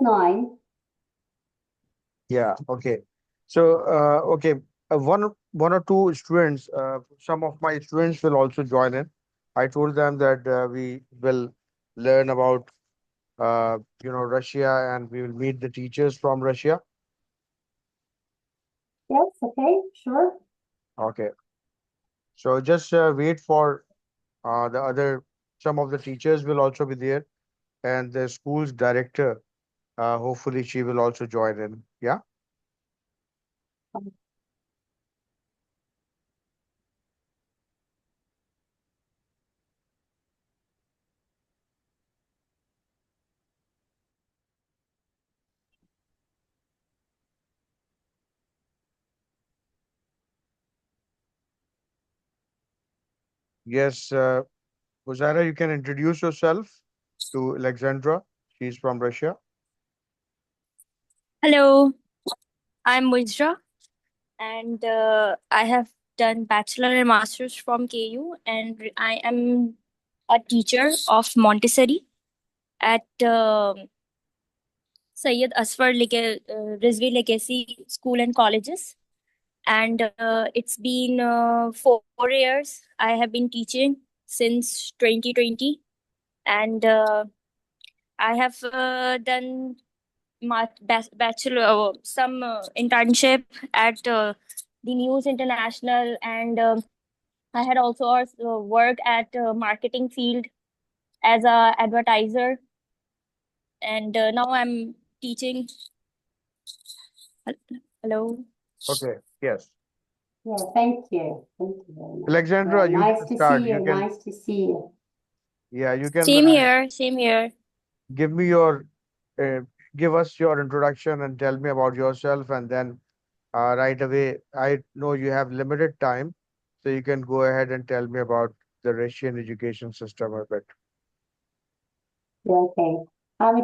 9. Yeah, okay. So, okay, one or two students, some of my students will also join in. I told them that we will learn about, Russia, and we will meet the teachers from Russia. Yes, okay, sure. Okay. So just wait for the other, some of the teachers will also be there, and the school's director, hopefully she will also join in. Yeah. Yes, Uzaira, you can introduce yourself to Alexandra. She's from Russia. Hello, I'm Mujra, and I have done bachelor and masters from KU, and I am a teacher of Montessori at Syed Asfar Rizvi Legacy School and Colleges. And it's been 4 years I have been teaching since 2020, and I have done my bachelor some internship at the News International, and I had also worked at marketing field as a advertiser, and now I'm teaching. Hello. Okay. Yes. Yeah, thank you. Thank you very much. Alexandra, you Nice can to start. see You you. can, Nice to see you. yeah, you can Same here. Same here. give me your, uh, give us your introduction and tell me about yourself, and then right away, I know you have limited time, so you can go ahead and tell me about the Russian education system a bit. Yeah, okay. I'm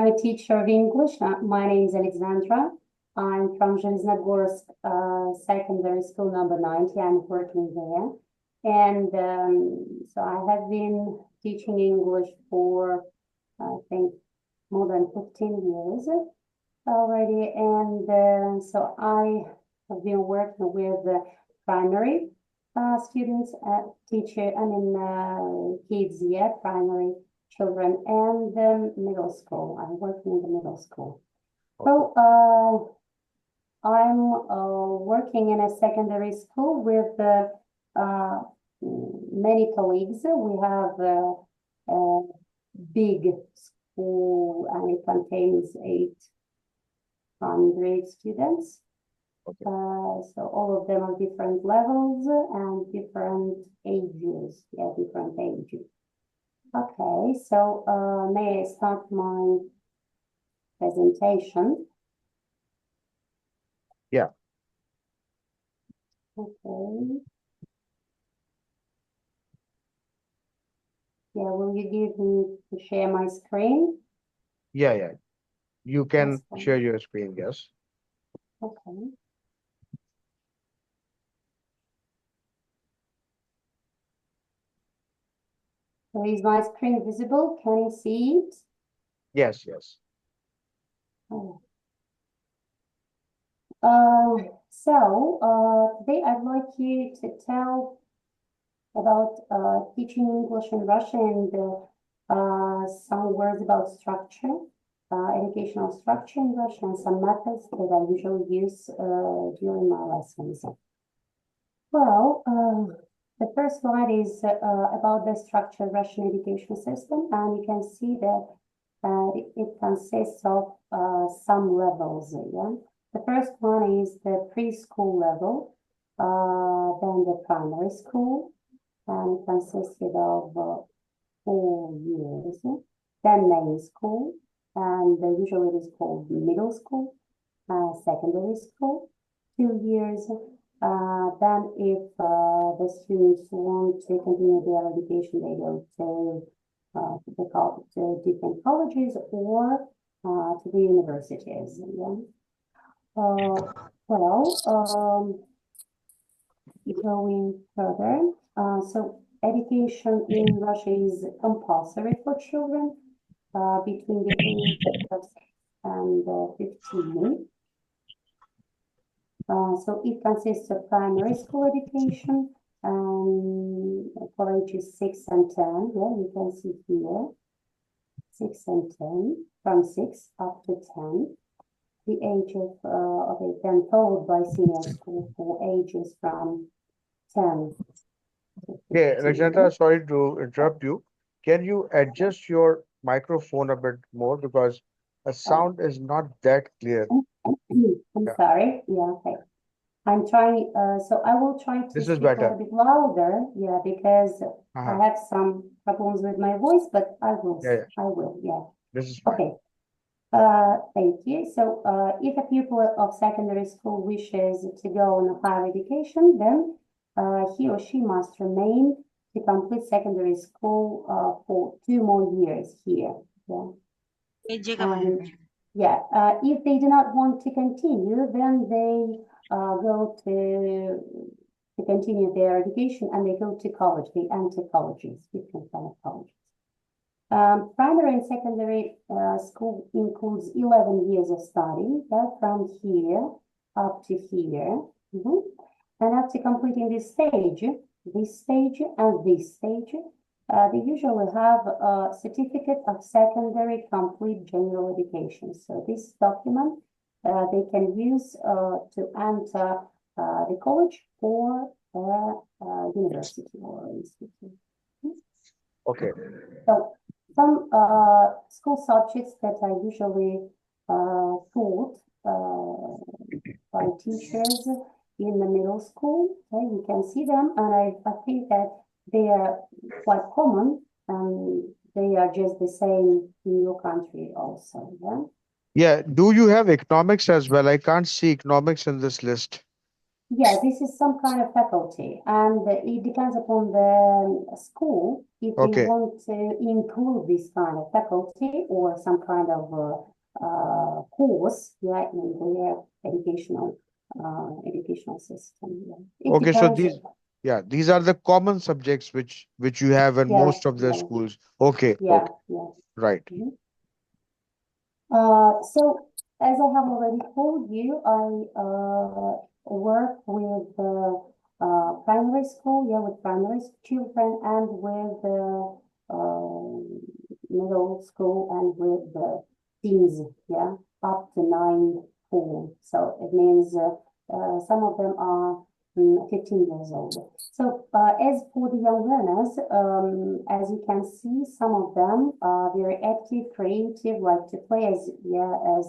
a teacher of English. My name is Alexandra. I'm from Железногорsk Secondary School number 90. I'm working there. And so I have been teaching English for, I think, more than 15 years already. And so I have been working with primary students, kids, yeah, primary children, and middle school. I'm working in the middle school. So I'm working in a secondary school with many colleagues. We have a big school, and it contains 800 students. Okay. So all of them are different levels and different ages. Yeah, different ages. Okay, so may I start my presentation? Yeah. Okay. Yeah, will you give me to share my screen? Yeah, yeah. You can Yes, share your screen, yes. okay. So is my screen visible? Can you see it? Yes, yes. Oh. Today I'd like you to tell about teaching English in Russia and some words about structure, educational structure in Russia, and some methods that I usually use during my lessons. Well, the first slide is about the structure of Russian education system, and you can see that it consists of some levels. Yeah? The first one is the preschool level, then the primary school, and it consisted of 4 years. Then main school, and usually it is called middle school, secondary school, 2 years. Then if the students want to continue their education, they go to different colleges or to the universities. Yeah. Going further, so education in Russia is compulsory for children between the age of 6 15. So it consists of primary school education for ages 6 and 10. Yeah, you can see here 6 and 10, from 6 up to 10. The age of okay, then followed by senior school for ages from 10 to Okay, 15. Alexandra, sorry to interrupt you. Can you adjust your microphone a bit more because the sound is not that clear? I'm Yeah, sorry. Yeah, okay. I'm trying, so I will try to this is speak a little better. bit louder, yeah, because I Uh-huh. have some problems with my voice, but I Yeah, will, yeah. this is fine. Okay. Thank you. So, if a pupil of secondary school wishes to go on a higher education, then he or she must remain to complete secondary school for 2 more years here. Yeah. And yeah, if they do not want to continue, then they go to continue their education and they go to college. They enter colleges, different kind of colleges. Primary and secondary school includes 11 years of study, from here up to here. And after completing this stage and this stage, they usually have a certificate of secondary complete general education. So this document they can use to enter the college or university or institute. Okay. So some school subjects that are usually taught by teachers in the middle school, okay, you can see them, and I think that they are quite common, and they are just the same in your country also, yeah? Yeah, do you have economics as well? I can't see economics in this list. Yeah, this is some kind of faculty, and it depends upon the school if they Okay. want to include this kind of faculty or some kind of course, yeah, in their educational system. Yeah. It Okay, so depends. these are the common subjects which you have in Yeah, most of the yeah, schools. Okay, yeah, okay, yeah. right. Mhm. So as I have already told you, I work with primary school, yeah, with primary children and with middle school and with the teens, yeah, up to 9 form. So it means some of them are 15 years old. So as for the young learners, as you can see, some of them are very active, creative, like to play as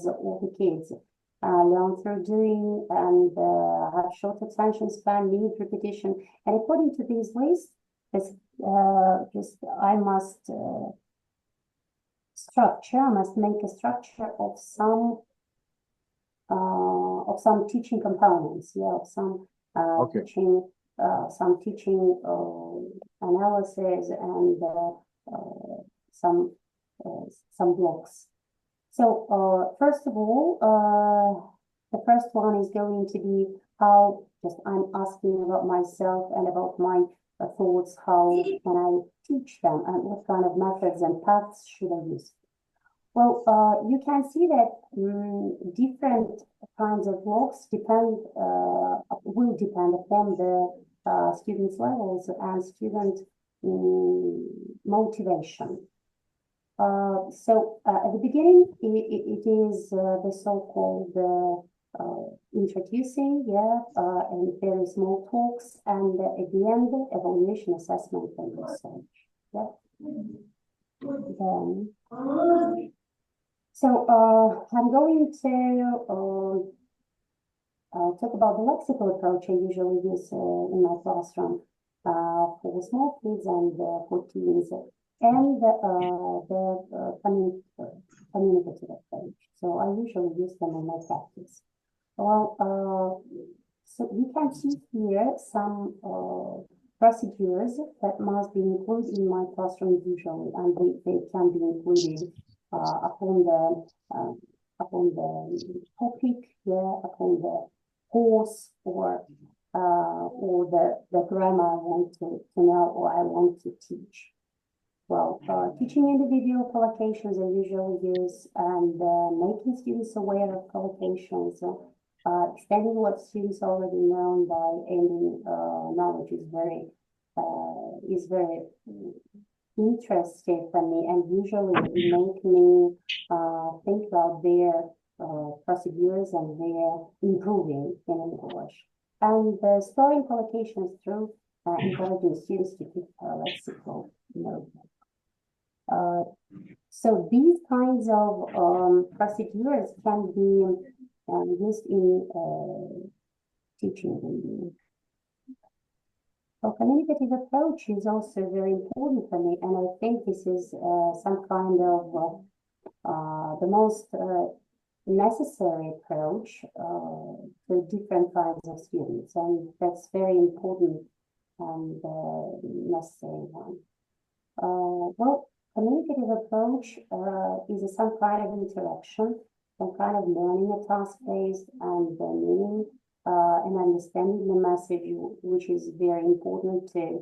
all the kids. Learn through doing and have short attention span, need repetition. And according to these lists, I must I must make a structure of some teaching components, yeah, of some Okay. teaching analysis and some blocks. So first of all, the first one is going to be how just I'm asking about myself and about my thoughts. How can I teach them and what kind of methods and paths should I use? Well, you can see that different kinds of blocks will depend upon the students' levels and student motivation. So at the beginning, it is the so-called introducing, yeah, and very small talks, and at the end, evaluation, assessment, and research. Yeah. Then, so I'm going to talk about the lexical approach I usually use in my classroom for small kids and for teens, and the communicative approach. So I usually use them in my practice. Well, so you can see here some procedures that must be included in my classroom usually, and they can be included upon the topic, yeah, upon the course or the grammar I want to know or I want to teach. Well, teaching individual collocations are usually used and making students aware of collocations, extending what students already know by adding knowledge is very interesting for me, and usually make me think about their procedures and their improving in English. And storing collocations through encouraging students to keep lexical notes. Uh, so these kinds of procedures can be used in teaching reading. So communicative approach is also very important for me, and I think this is some kind of the most necessary approach to different kinds of students, and that's very important and necessary one. Well, communicative approach is some kind of interaction, some kind of learning a task-based and meaning and understanding the message, which is very important to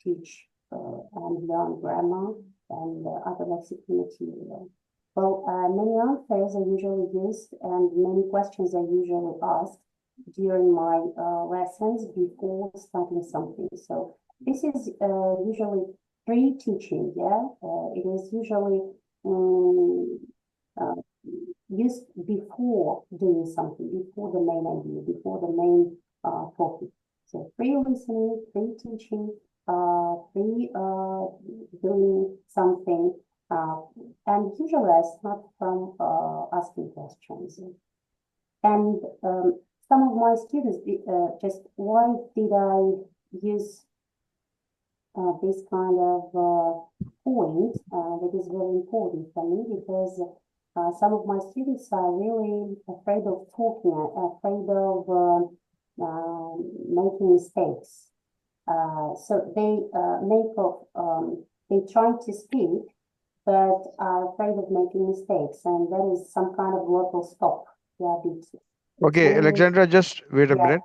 teach and learn grammar and other lexical material. Well, many answers are usually used and many questions are usually asked during my lessons before starting something. So this is usually pre-teaching, yeah. It is usually uh, used before doing something, before the main idea, before the main topic. So pre-listening, pre-teaching, doing something, and usually I start from asking questions. And some of my students just, why did I use this kind of point that is very important for me, because some of my students are really afraid of talking, afraid of making mistakes. So they try to speak, but are afraid of making mistakes, and that is some kind of local stop. Yeah, Okay, between, Alexandra, just wait a yeah. minute.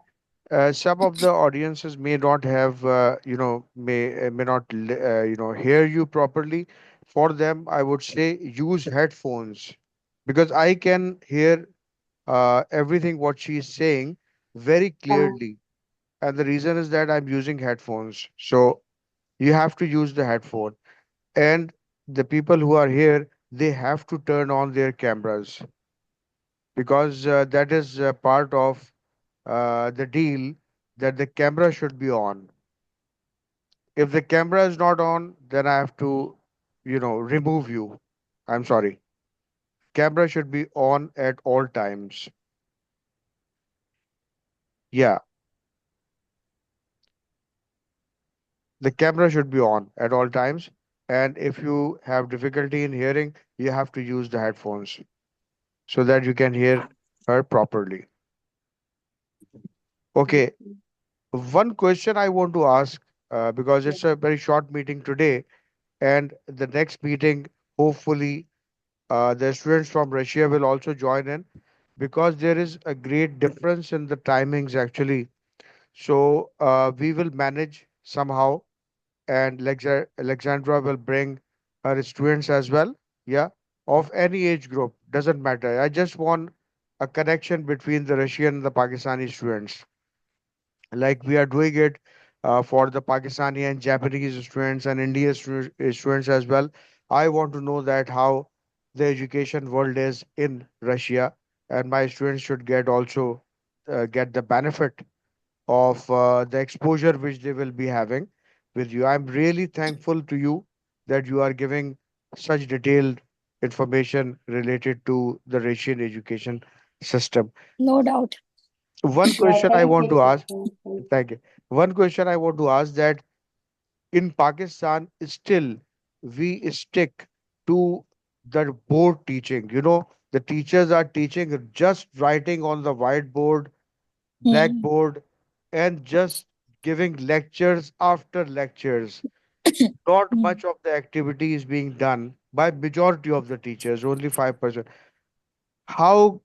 Some of the audiences may not have, may not, hear you properly. For them, I would say use headphones because I can hear everything what she is saying very Um, clearly. And the reason is that I'm using headphones. So you have to use the headphone. And the people who are here, they have to turn on their cameras because that is part of the deal that the camera should be on. If the camera is not on, then I have to, remove you. I'm sorry. Camera should be on at all times. Yeah, the camera should be on at all times. And if you have difficulty in hearing, you have to use the headphones so that you can hear her properly. Okay, one question I want to ask because it's a very short meeting today, and the next meeting, hopefully, the students from Russia will also join in because there is a great difference in the timings actually. So we will manage somehow, and Alexandra will bring her students as well. Yeah, of any age group, doesn't matter. I just want a connection between the Russian and the Pakistani students, like we are doing it for the Pakistani and Japanese students and Indian students as well. I want to know that how the education world is in Russia, and my students should get also get the benefit of the exposure which they will be having with you. I'm really thankful to you that you are giving such detailed information related to the Russian education system. No doubt. One Yeah, question I thank want you, to ask. teacher. Thank you. One question I want to ask that in Pakistan, still we stick to the board teaching. The teachers are teaching just writing on the whiteboard, Hmm. blackboard, and just giving lectures after lectures. Not Hmm. much of the activity is being done by majority of the teachers, only 5%. How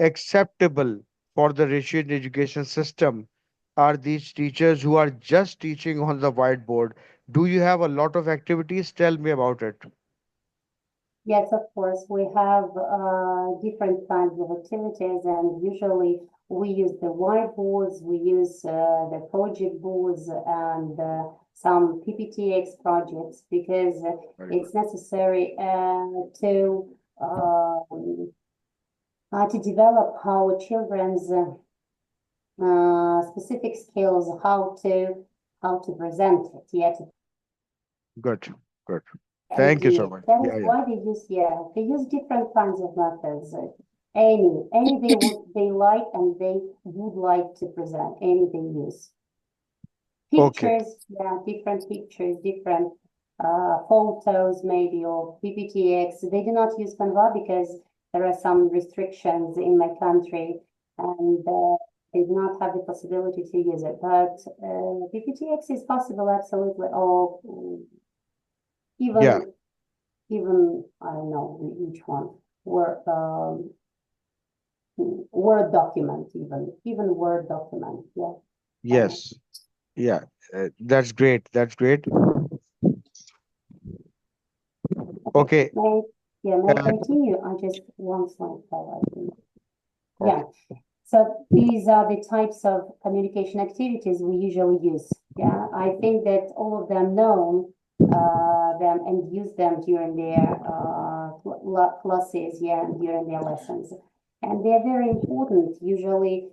acceptable for the Russian education system are these teachers who are just teaching on the whiteboard? Do you have a lot of activities? Tell me about it. Yes, of course. We have different kinds of activities, and usually we use the whiteboards, we use the project boards, and some PPTX projects because Very good. it's necessary to develop our children's specific skills, how to present it. Yeah, Good. Good. Thank you so idea. much. That is Yeah, yeah. why they use different kinds of methods. Any they like and they would like to present, any they use. Okay. Pictures, yeah, different pictures, different photos maybe or PPTX. They do not use Canva because there are some restrictions in my country and they do not have the possibility to use it. But PPTX is possible absolutely, or Yeah. even even I don't know each one Word document, even Word document. Yeah. Yes. Yeah. That's great. That's great. Okay. Okay. May I Uh, continue? I just one slide fell, I think. okay. Yeah. So these are the types of communication activities we usually use. Yeah, I think that all of them know them and use them during their classes, yeah, during their lessons. And they're very important, usually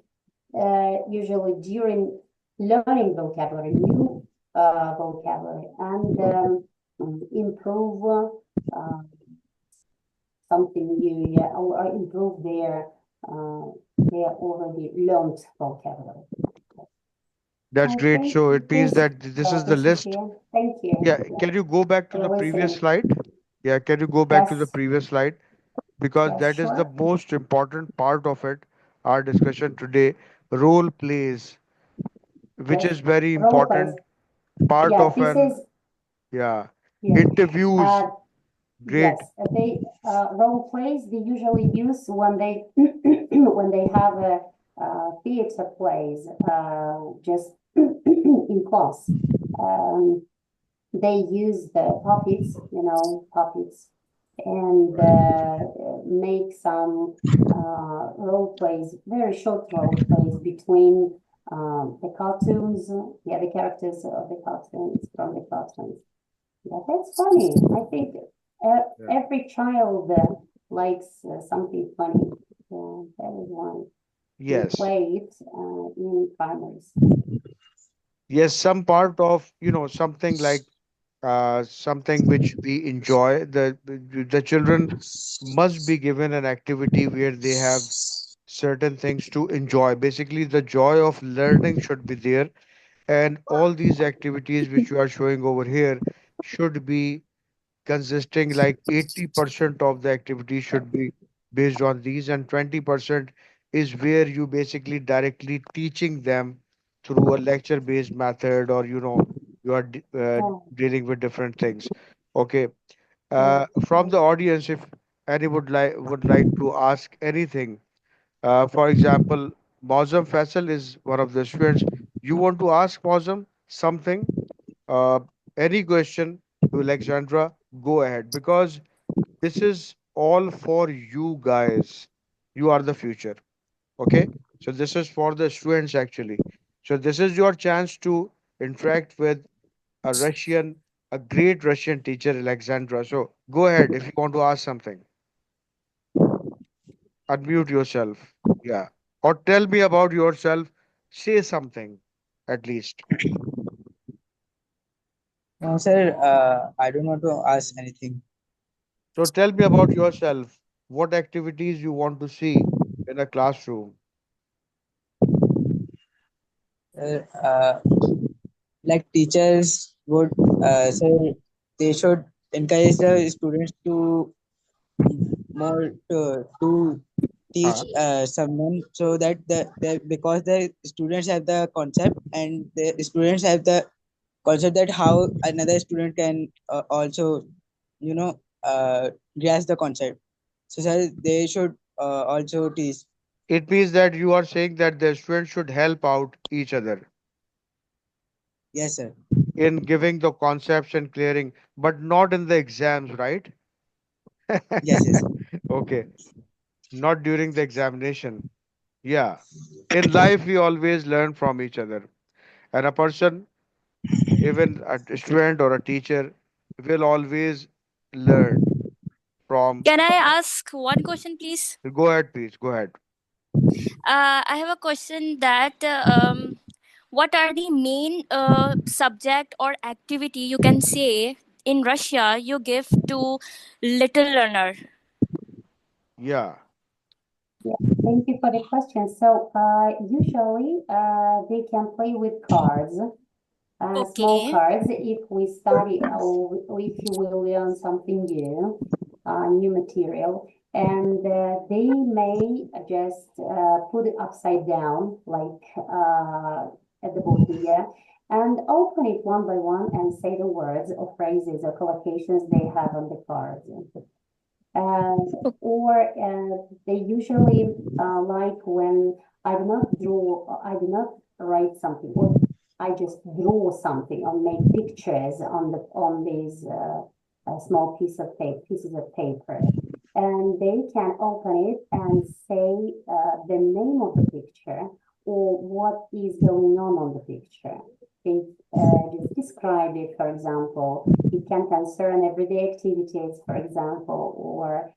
during learning vocabulary, new vocabulary, and improve something new, yeah, or improve their already learned vocabulary. That's I great. think So it means this that this is the this is list. here. Thank you. Yeah. Yeah, Can you go back to for the previous listening. slide? Yeah. Can you go back to the Yes, previous slide? Because yes, that is the sure. most important part of it, our discussion today. Role plays, which Yes, is very role plays. important part Yeah, of this an, is yeah, yeah. interviews. Uh, Great. Yes, they role plays they usually use when they when they have a theater plays just in class. Um, they use the puppets, puppets, and make some role plays, very short role plays between the cartoons, yeah, the characters of the cartoons from the cartoons. Yeah, that's funny. I think Yeah. every child likes something funny. Yeah, that is one. We Yes. play it in primary school. Yes. Some part of, something like something which we enjoy. The children must be given an activity where they have certain things to enjoy. Basically, the joy of learning should be there, and all these activities which you are showing over here should be consisting like 80% of the activity should be based on these, and 20% is where you basically directly teaching them through a lecture based method, or you are Oh, dealing with different things. Okay. yeah, From the audience, if any would like to ask anything, for example, Mozam Faisal is one of the students. You want to ask Mozam something? uh, any question to Alexandra, go ahead, because this is all for you guys. You are the future. Okay. So this is for the students actually. So this is your chance to interact with a Russian, a great Russian teacher, Alexandra. So go ahead if you want to ask something. Unmute yourself. Yeah. Or tell me about yourself. Say something at least. No, sir, I don't want to ask anything. So tell me about yourself. What activities you want to see in a classroom? Sir, like teachers would, sir, they should encourage the students to more to teach Uh, someone so that the because the students have the concept and the students have the concept that how another student can also you know grasp the concept. So sir, they should also teach. it means that you are saying that the students should help out each other. Yes, sir. in giving the concepts and clearing, but not in the exams, right? Yes, yes. Okay, not during the examination. Yeah. In life, we always learn from each other. And a person, even a student or a teacher, will always learn from. Can I ask one question, please? Go ahead, please. Go ahead. I have a question that what are the main subject or activity you can say in Russia you give to little learner? Yeah. Yeah, thank you for the question. So, usually, they can play with cards, small Okay. cards. If we study or if you will learn something new, new material, and they may just put it upside down, like at the bottom, yeah, and open it one by one and say the words or phrases or collocations they have on the cards. Or they usually like when I do not draw, I do not write something, or I just draw something or make pictures on these small pieces of paper, and they can open it and say the name of the picture or what is going on the picture. They just describe it, for example. It can concern everyday activities, for example, or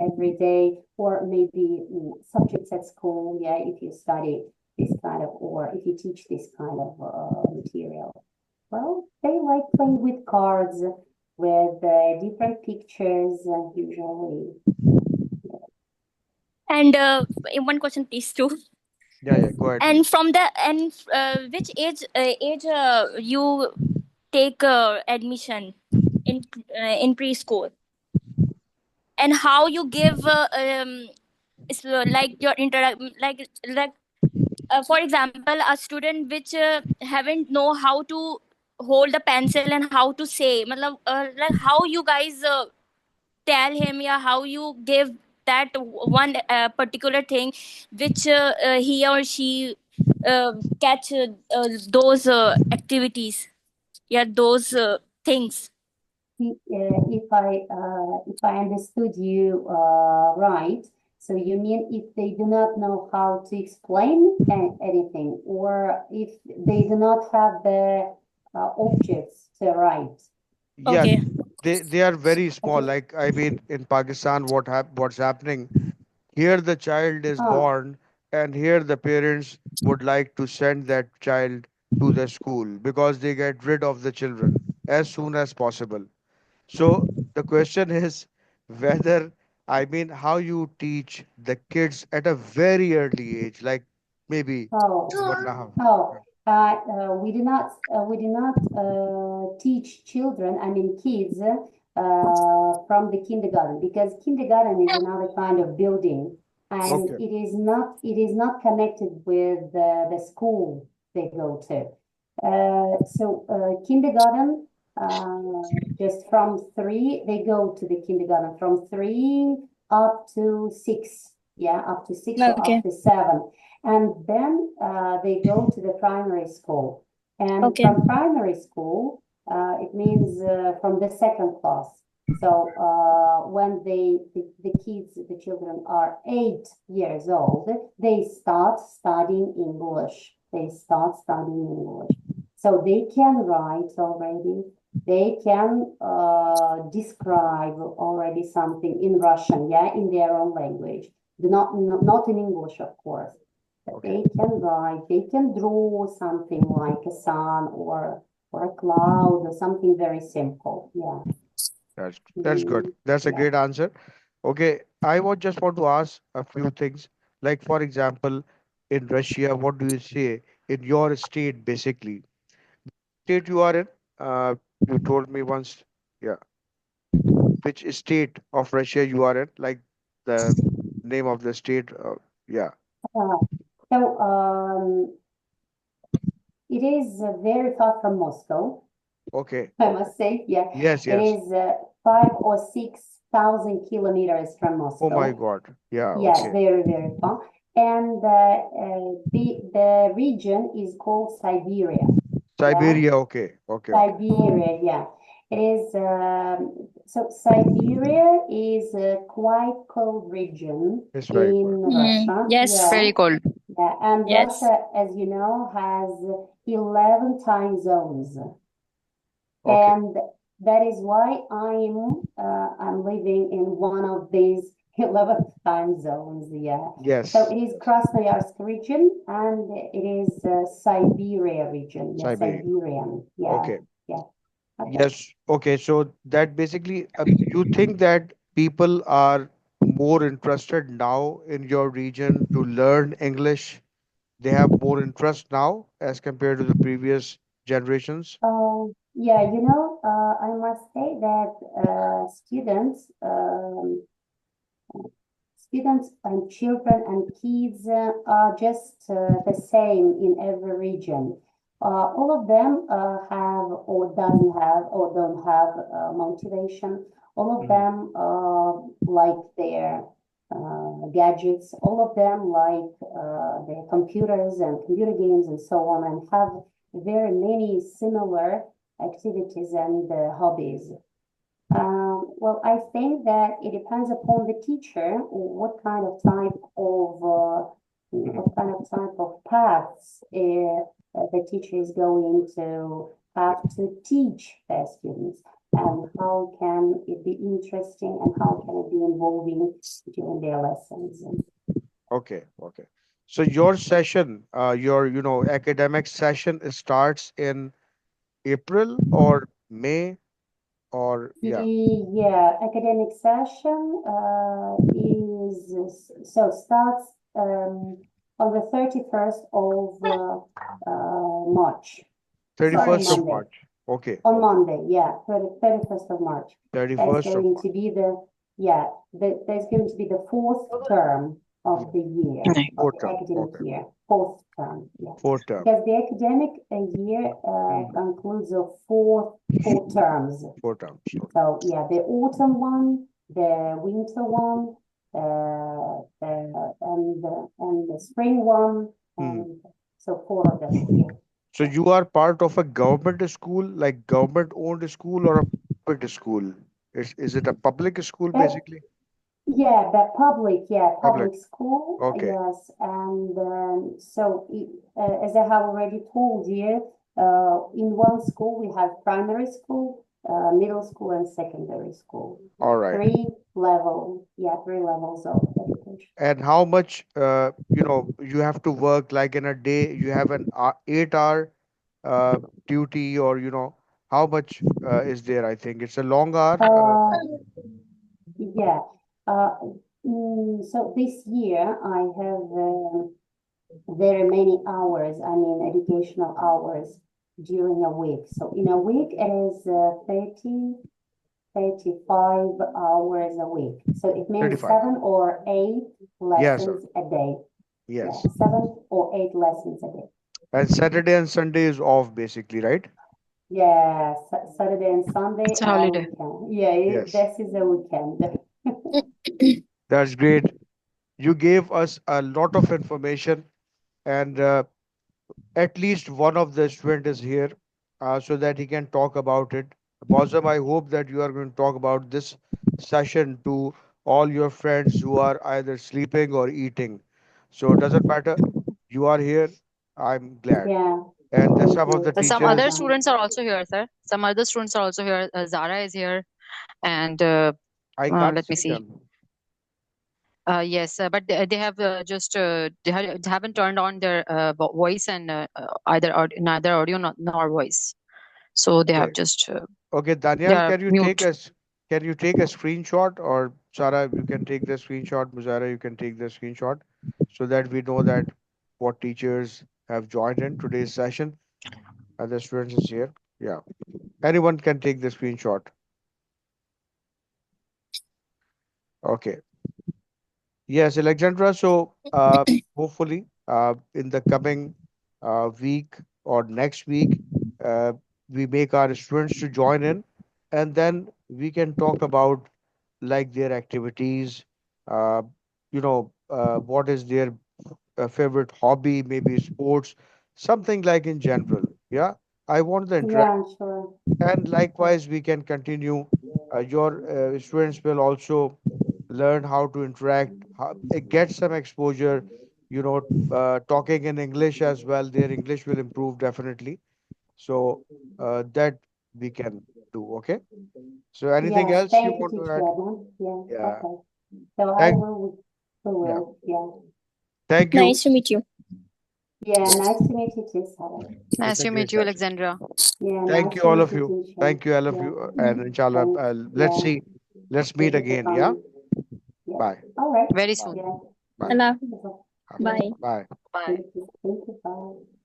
everyday, or maybe subjects at school. Yeah, if you study this kind of, or if you teach this kind of material. Well, they like playing with cards, with different pictures, usually. And one question, please, too. Yeah, Yes. yeah. Go ahead, And please. from the and which age you take admission in preschool, and how you give like your interact like for example a student which haven't know how to hold a pencil and how to say matlab, like how you guys tell him, yeah, how you give that one particular thing which he or she catch those activities, yeah, those things. If I understood you right, so you mean if they do not know how to explain anything, or if they do not have the objects to write? Yeah, Okay. they are very small. Okay. Like I mean, in Pakistan, what's happening? Here the child is Oh, born, and here the parents would like to send that child to the school because they get rid of the children as soon as possible. So the question is whether, I mean, how you teach the kids at a very early age, like maybe oh, 1.5. oh. We do not teach children, I mean kids, from the kindergarten, because kindergarten is another kind of building, and Okay. it is not connected with the school they go to. Kindergarten, just from three, they go to the kindergarten from 3 up to 6. Yeah, up to 6 or up Okay. to 7. And then they go to the primary school. And Okay. from primary school, it means from the second class. So when the kids, the children are 8 years old, they start studying English. They start studying English. So they can write already. They can describe already something in Russian, yeah, in their own language. Not in English, of course. But Okay. they can write, they can draw something like a sun or a cloud or something very simple. Yeah. That's good. That's a Yeah. great answer. Okay, I would just want to ask a few things. Like for example, in Russia, what do you say in your state basically? State you are in? You told me once. Yeah. Which state of Russia you are in? Like the name of the state. Yeah. Uh, so it is very far from Moscow, Okay. I must say. Yeah, Yes, it yes. is 5 or 6 thousand kilometers from Oh my Moscow. God. Yeah, Yeah, okay. very, very far. And the region is called Siberia. Siberia, okay, okay, okay. Siberia, yeah. It is, so Siberia is a quite cold region It's very in good. Russia. Yes. Yeah. Very cold. Yeah, and Yes. Russia, as you know, has 11 time zones. Okay, And that is why I'm living in one of these 11 time zones. Yeah. So yes, it is Krasnoyarsk region and it is Siberia region. Yeah, Siberia. Siberian. Yeah. Okay, Yeah. Okay. yes, okay. So that basically, you think that people are more interested now in your region to learn English? They have more interest now as compared to the previous generations? Yeah, I must say that students and children and kids are just the same in every region. All of them have or doesn't have or don't have motivation. All of Mhm. them like their gadgets. All of them like their computers and computer games and so on, and have very many similar activities and hobbies. Well, I think that it depends upon the teacher, what kind of type of Mhm. what kind of type of paths the teacher is going to have to teach their students, and how can it be interesting and how can it be involving during their lessons. Okay, okay. So your session, your academic session starts in April or May or yeah, Yeah, academic session starts on the 31st of March. Sorry, 31st of Monday. March. Okay, On Monday, yeah, 31st of March. That's 31st of going March. to be that's going to be the fourth term Yeah, of the year, of fourth the term. academic Okay, year, fourth term, yeah. fourth term. Because the academic year Mhm. concludes of four terms. Four terms. Okay. So yeah, the autumn one, the winter one, and the spring one, Hmm. and so four of them. Yeah. So you are part of a government school, like government owned school or a private school? Is it a public school That basically? Yeah, the Public. public school, Okay. yes. And as I have already told you, in one school we have primary school, middle school, and secondary school. All right. Three levels of education. And how much you have to work like in a day? You have an 8 hour uh, duty, or how much is there? I think it's a long hour. Uh, yeah. Uh, so this year I have very many hours, I mean, educational hours during a week. So in a week, it is 35 hours a week. So it means 35. 7 or 8 Yes, sir. lessons a day. Yeah, Yes. 7 or 8 lessons a day. And Saturday and Sunday is off basically, right? Yeah, Saturday and Sunday It's a and holiday. weekend. Yeah, Yes. this is a weekend. That's great. You gave us a lot of information, and at least one of the student is here, so that he can talk about it. Bosam, I hope that you are going to talk about this session to all your friends who are either sleeping or eating. So it doesn't matter. You are here. I'm glad. Yeah, And the thank some of the you. Some Well other teachers, done. students are also here, sir. Some other students are also here. Zara is here, and I can't let me see see. them. Yes, but they have just they haven't turned on their voice and neither audio nor voice. So they have Okay. just Okay, they Daniel, are mute. can you take a screenshot, or Sarah, you can take the screenshot, Muzara, you can take the screenshot, so that we know that what teachers have joined in today's session and the students is here. Yeah. Anyone can take the screenshot. Okay. Yes, Alexandra. So hopefully in the coming week or next week, uh, we make our students to join in, and then we can talk about like their activities, uh, what is their favorite hobby, maybe sports, something like in general. Yeah. I want the interaction. Yeah, sure. And likewise, we can continue. Your students will also learn how to interact, get some exposure, talking in English as well. Their English will improve definitely. So that we can do. Okay. So anything Yes, else you thank you, want to teacher add? Adnan. Yeah, Yeah. okay. So I Thank, will, we yeah. will, yeah. Thank you. Nice to meet you. Yeah, nice to meet you too, Sarah. Nice It's a to great meet you, session. Alexandra. Yeah, Thank nice you, to all meet of you, you. teacher. Thank you, all of Yeah, you. And inshallah, thanks. let's Yeah, see. Let's thank meet you for again. Yeah. coming. Yeah, Bye. all right. Very Bye. soon. Yeah, Bye. Allah. yeah. Bye. Bye. Thank you, bye.